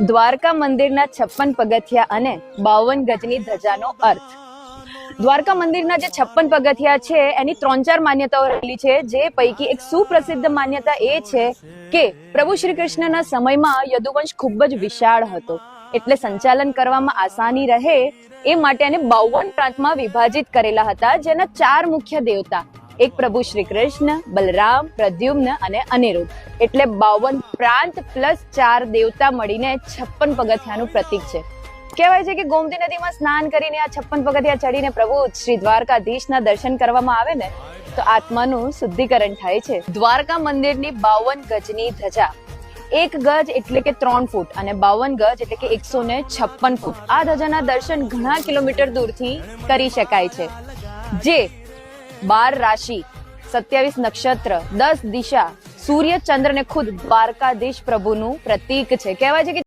દ્વારકા મંદિરના 56 પગથિયા અને 52 ગજની ધજાનો અર્થ. દ્વારકા મંદિરના જે 56 પગથિયા છે એની 3-4 માન્યતાઓ રહેલી છે, જે પૈકી એક સુપ્રસિદ્ધ માન્યતા એ છે કે પ્રભુ શ્રી કૃષ્ણના સમયમાં યદુવંશ ખૂબ જ વિશાળ હતો, એટલે સંચાલન કરવામાં આસાની રહે એ માટે એને 52 પ્રાંતમાં વિભાજિત કરેલા હતા, જેના 4 મુખ્ય દેવતા, એક પ્રભુ શ્રી કૃષ્ણ, બલરામ, પ્રદ્યુમ્ન અને અનિરુદ્ધ, એટલે 52 પ્રાંત પ્લસ 4 દેવતા મળીને 56 પગથિયાનું પ્રતીક છે. કહેવાય છે કે ગોમતી નદીમાં સ્નાન કરીને આ 56 પગથિયા ચડીને પ્રભુ શ્રી દ્વારકાધીશના દર્શન કરવામાં આવે ને તો આત્માનું શુદ્ધિકરણ થાય છે. દ્વારકા મંદિરની 52 ગજની ધજા, 1 ગજ એટલે કે 3 ફૂટ અને 52 ગજ એટલે કે 156 ફૂટ. આ ધજાના દર્શન ઘણા કિલોમીટર દૂરથી કરી શકાય છે, જે 12 રાશિ, 27 નક્ષત્ર, 10 દિશા, સૂર્ય, ચંદ્ર ને ખુદ દ્વારકાધીશ પ્રભુનું પ્રતીક છે. કહેવાય છે કે